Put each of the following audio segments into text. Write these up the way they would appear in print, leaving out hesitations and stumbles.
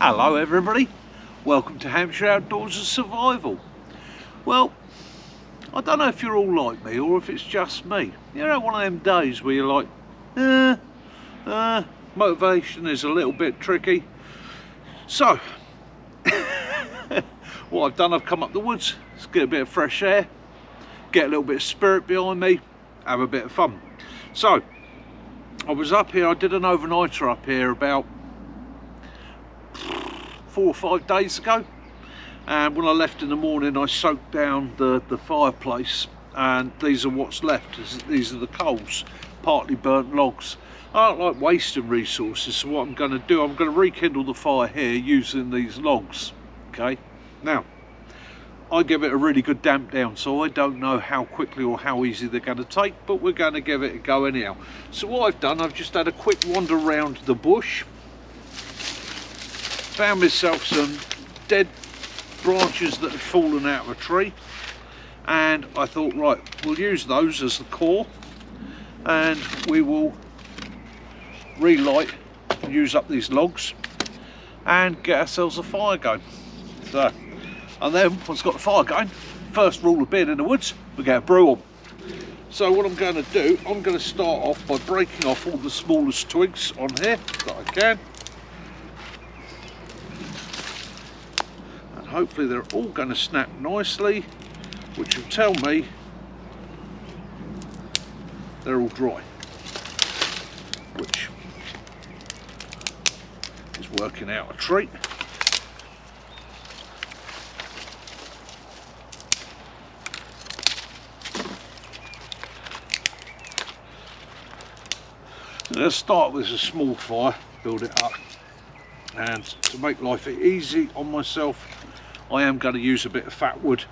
Hello everybody, welcome to Hampshire Outdoors and Survival. Well, I don't know if you're all like me or if it's just me. You know, one of them days where you're like, motivation is a little bit tricky. So, what I've done, I've come up the woods, let's get a bit of fresh air, get a little bit of spirit behind me, have a bit of fun. So, I was up here, I did an overnighter up here about 4 or 5 days ago, and when I left in the morning I soaked down the fireplace, and these are what's left. These are the coals, partly burnt logs. I don't like wasting resources, so what I'm going to do, I'm going to rekindle the fire here using these logs. Okay, now I give it a really good damp down, so I don't know how quickly or how easy they're going to take, but we're going to give it a go anyhow. So what I've done, I've just had a quick wander around the bush, found myself some dead branches that had fallen out of a tree, and I thought, right, we'll use those as the core and we will relight and use up these logs and get ourselves a fire going. So, and then once got the fire going, first rule of being in the woods, we get a brew on. So what I'm going to do, I'm going to start off by breaking off all the smallest twigs on here that I can. Hopefully they're all going to snap nicely, which will tell me they're all dry, which is working out a treat. So let's start with a small fire, build it up, and to make life easy on myself, I am going to use a bit of fat wood.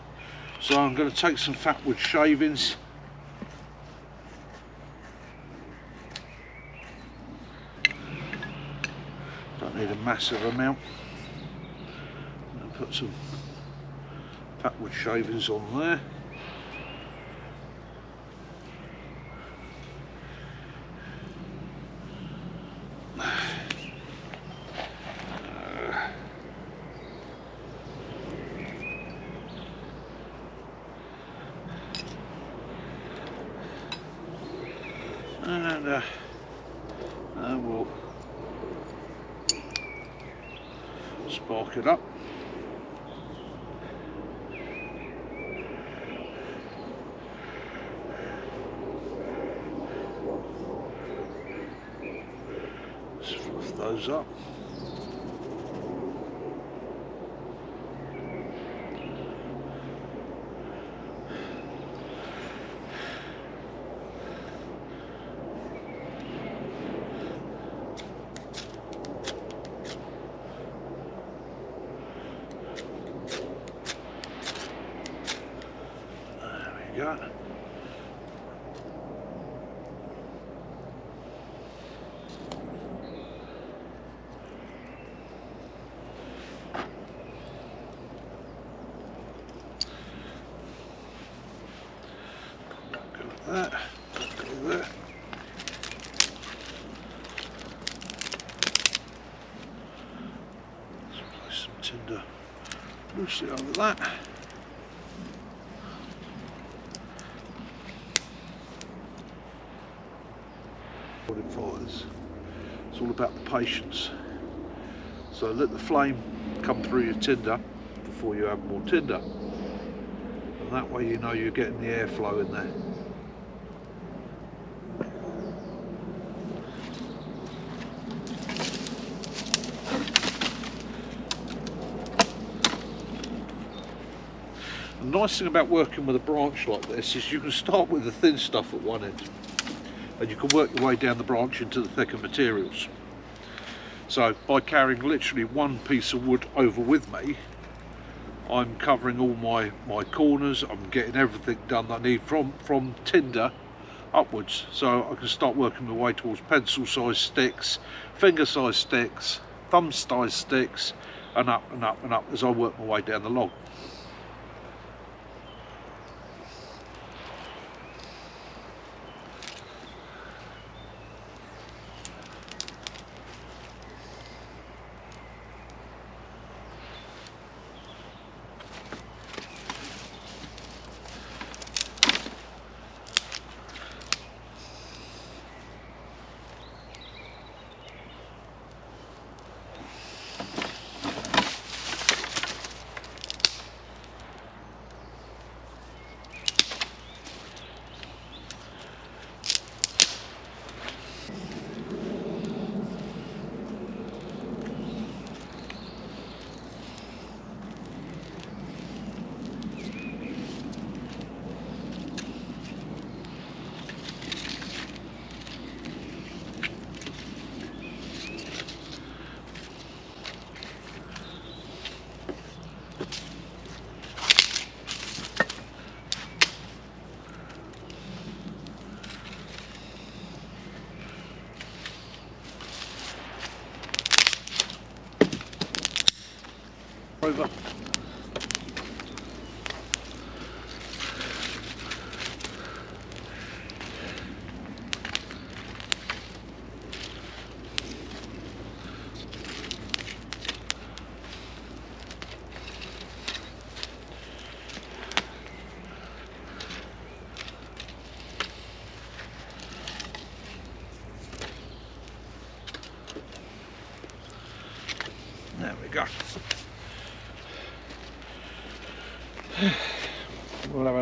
So I'm going to take some fat wood shavings, don't need a massive amount. I'm going to put some fat wood shavings on there. And we'll spark it up. Let's fluff those up. Got it. Go with that. Go there. Let's place some tinder loosely over that. Fires. It's all about the patience. So let the flame come through your tinder before you add more tinder, and that way you know you're getting the airflow in there. The nice thing about working with a branch like this is you can start with the thin stuff at one end, and you can work your way down the branch into the thicker materials. So by carrying literally one piece of wood over with me, I'm covering all my corners, I'm getting everything done that I need from tinder upwards. So I can start working my way towards pencil sized sticks, finger sized sticks, thumb sized sticks, and up and up and up as I work my way down the log.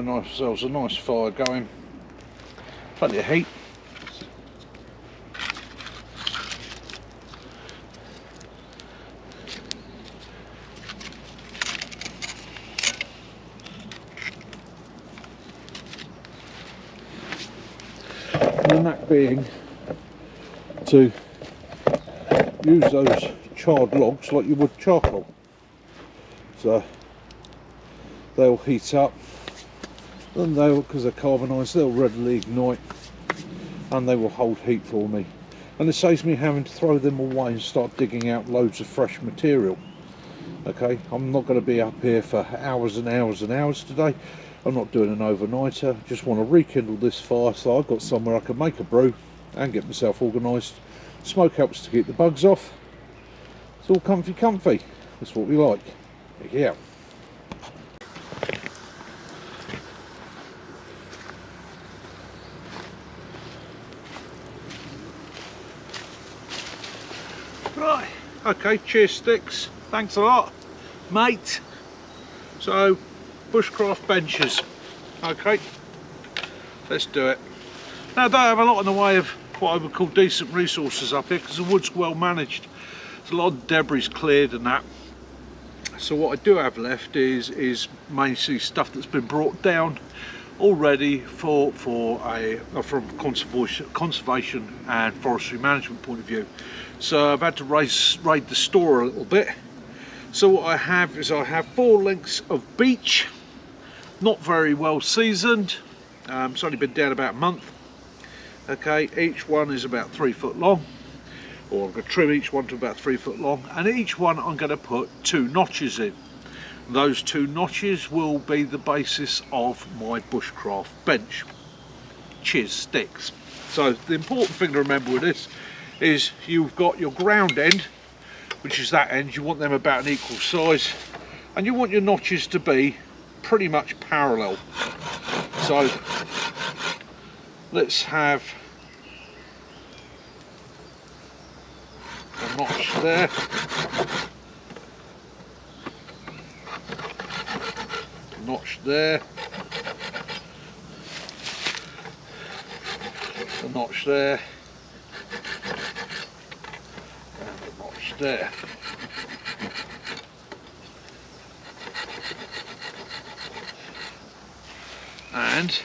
having ourselves a nice fire going, plenty of heat. And the knack being to use those charred logs like you would charcoal. So they'll heat up, and they'll, because they're carbonised, they'll readily ignite and they will hold heat for me. And it saves me having to throw them away and start digging out loads of fresh material. Okay, I'm not going to be up here for hours and hours and hours today. I'm not doing an overnighter. Just want to rekindle this fire so I've got somewhere I can make a brew and get myself organised. Smoke helps to keep the bugs off. It's all comfy. That's what we like. Yeah. Right, okay, cheers sticks. Thanks a lot, mate. So, Bushcraft benches. Okay, let's do it. Now I don't have a lot in the way of what I would call decent resources up here because the wood's well managed. There's a lot of debris cleared and that. So what I do have left is mainly stuff that's been brought down already from conservation and forestry management point of view. So I've had to raid the store a little bit. So what I have is 4 lengths of beech, not very well seasoned. It's only been down about a month. Okay, each one is about 3 foot long, or I'm going to trim each one to about 3 foot long, and each one I'm going to put 2 notches in. Those 2 notches will be the basis of my Bushcraft bench. Cheers sticks. So the important thing to remember with this is you've got your ground end, which is that end. You want them about an equal size, and you want your notches to be pretty much parallel. So let's have a notch there, a notch there, a notch there, and a notch there. And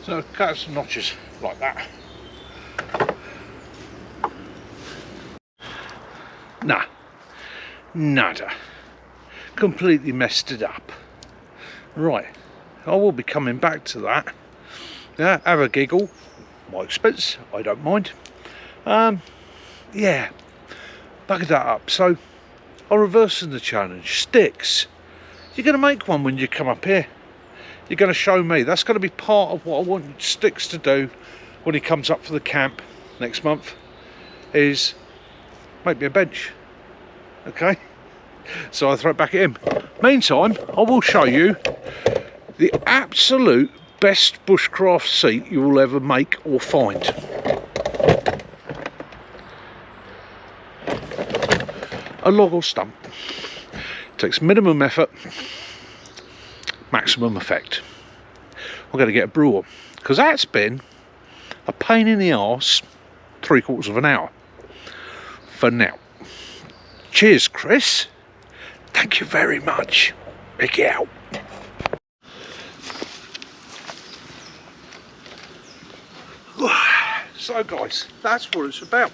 so cut some notches like that. Nah, nada. Completely messed it up. Right, I will be coming back to that. Yeah, have a giggle. My expense, I don't mind. Yeah, bugger that up. So, I'm reversing the challenge. Sticks. You're going to make one when you come up here. You're going to show me. That's going to be part of what I want Sticks to do when he comes up for the camp next month, is make me a bench. Okay, So I throw it back at him. Meantime, I will show you the absolute best bushcraft seat you will ever make or find. A log or stump. Takes minimum effort, maximum effect. I'm going to get a brewer, because that's been a pain in the arse 3/4 of an hour for now. Cheers, Chris. Thank you very much. Ricky out. So guys, that's what it's about.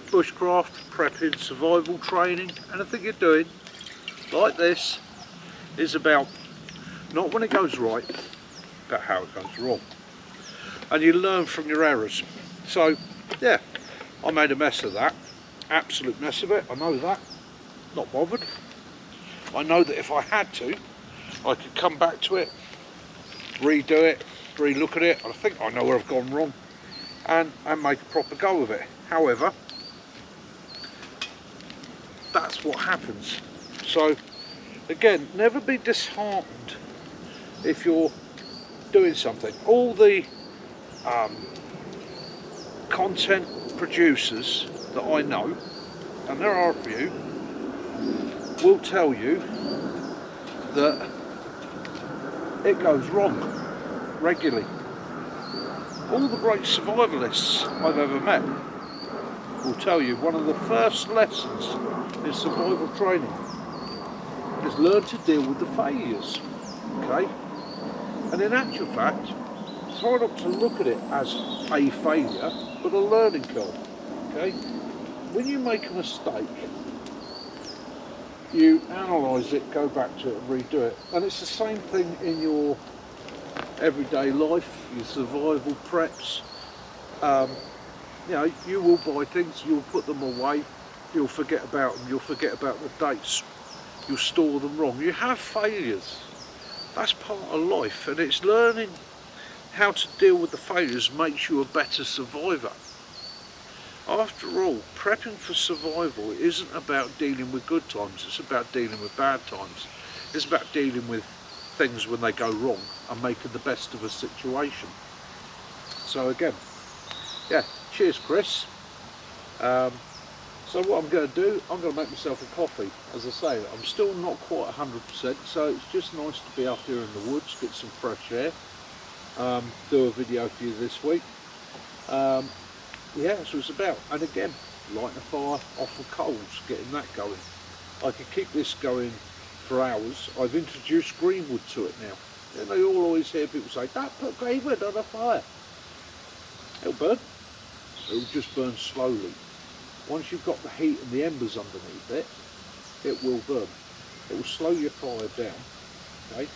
Bushcraft, prepping, survival training, anything you're doing like this is about not when it goes right, but how it goes wrong. And you learn from your errors. So yeah, I made a mess of that, absolute mess of it, I know that, not bothered. I know that if I had to, I could come back to it, redo it, re-look at it, and I think I know where I've gone wrong, and make a proper go of it. However, that's what happens. So again, never be disheartened if you're doing something. All the content producers that I know, and there are a few, will tell you that it goes wrong regularly. All the great survivalists I've ever met will tell you one of the first lessons in survival training is learn to deal with the failures. Okay? And in actual fact, try not to look at it as a failure, but a learning curve. Okay? When you make a mistake, you analyse it, go back to it and redo it. And it's the same thing in your everyday life, your survival preps. You know, you will buy things, you'll put them away, you'll forget about them, you'll forget about the dates, you'll store them wrong. You have failures. That's part of life, and it's learning how to deal with the failures makes you a better survivor. After all, prepping for survival isn't about dealing with good times, it's about dealing with bad times. It's about dealing with things when they go wrong and making the best of a situation. So again, yeah, cheers Chris. So what I'm going to do, I'm going to make myself a coffee. As I say, I'm still not quite 100%, so it's just nice to be up here in the woods, get some fresh air, do a video for you this week. Yeah, that's what it's about. And again, lighting a fire off the coals, getting that going. I could keep this going for hours. I've introduced greenwood to it now. And I always hear people say, don't put greenwood on a fire. It'll burn. It'll just burn slowly. Once you've got the heat and the embers underneath it, it will burn. It will slow your fire down. Okay?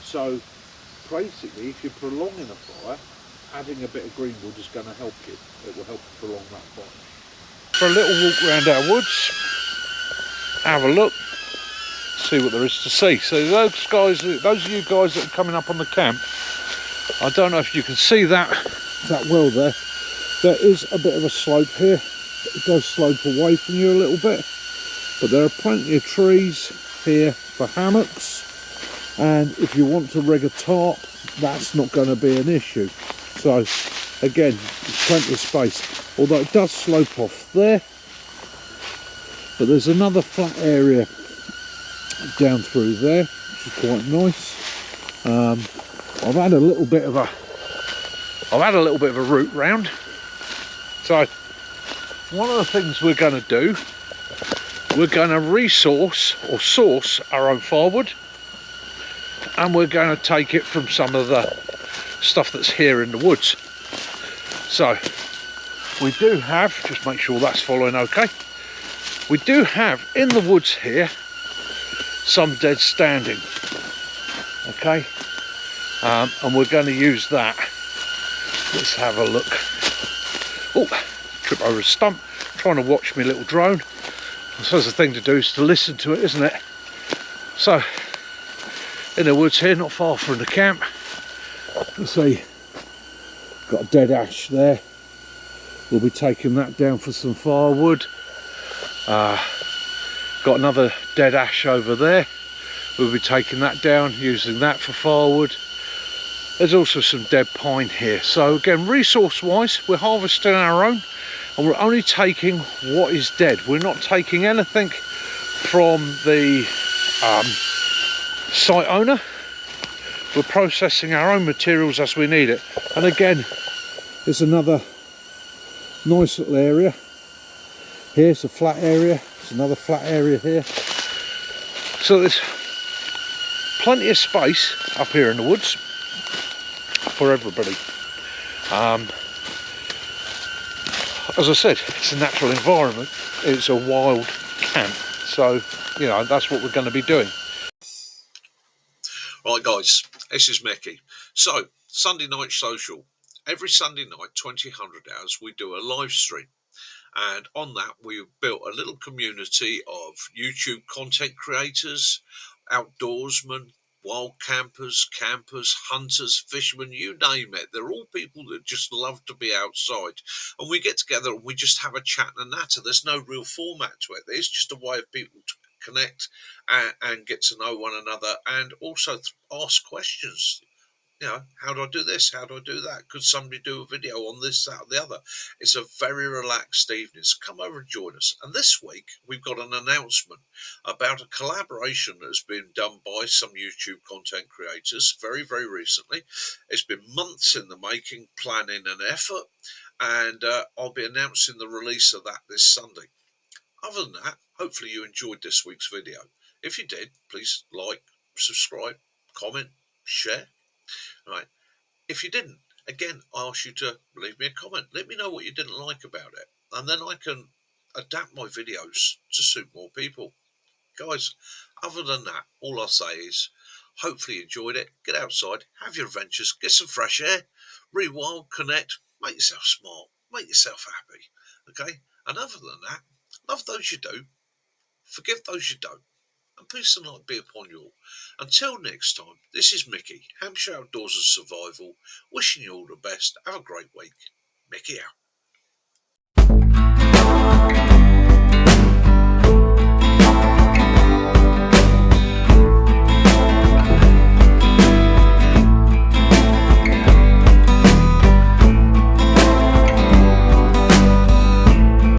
So basically, if you're prolonging a fire, adding a bit of greenwood is going to help you. It will help prolong that fire. For a little walk around our woods, have a look, see what there is to see. So those of you guys that are coming up on the camp, I don't know if you can see that well there. There is a bit of a slope here. It does slope away from you a little bit, but there are plenty of trees here for hammocks, and if you want to rig a tarp, that's not going to be an issue. So again, there's plenty of space, although it does slope off there, but there's another flat area down through there, which is quite nice. I've had a little bit of a route round. So one of the things we're going to do, we're going to source our own firewood, and we're going to take it from some of the stuff that's here in the woods. So we do have, just make sure that's following okay, we do have in the woods here some dead standing, okay, and we're going to use that. Let's have a look. Oh, trip over a stump, trying to watch my little drone. I suppose the thing to do is to listen to it, isn't it? So in the woods here, not far from the camp, you see got a dead ash there. We'll be taking that down for some firewood. Got another dead ash over there. We'll be taking that down, using that for firewood. There's also some dead pine here. So again, resource wise, we're harvesting our own, and we're only taking what is dead. We're not taking anything from the site owner. We're processing our own materials as we need it. And again, there's another nice little area. Here's a flat area. There's another flat area here. So there's plenty of space up here in the woods for everybody. As I said, it's a natural environment. It's a wild camp. So, you know, that's what we're going to be doing. Right guys, this is Mickey. So, Sunday Night Social. Every Sunday night, 2000 hours, we do a live stream. And on that, we've built a little community of YouTube content creators, outdoorsmen, wild campers, hunters, fishermen, you name it. They're all people that just love to be outside. And we get together and we just have a chat and a natter. There's no real format to it. It's just a way of people to connect and get to know one another, and also ask questions. You know, how do I do this? How do I do that? Could somebody do a video on this, that, or the other? It's a very relaxed evening. So come over and join us. And this week, we've got an announcement about a collaboration that's been done by some YouTube content creators very, very recently. It's been months in the making, planning and effort, and I'll be announcing the release of that this Sunday. Other than that, hopefully you enjoyed this week's video. If you did, please like, subscribe, comment, share. Right. If you didn't, again, I ask you to leave me a comment. Let me know what you didn't like about it, and then I can adapt my videos to suit more people. Guys, other than that, all I'll say is hopefully you enjoyed it. Get outside, have your adventures, get some fresh air, rewild, connect, make yourself smile, make yourself happy. Okay? And other than that, love those you do, forgive those you don't, and peace and light be upon you all. Until next time, this is Mickey, Hampshire Outdoors and Survival, wishing you all the best. Have a great week. Mickey out.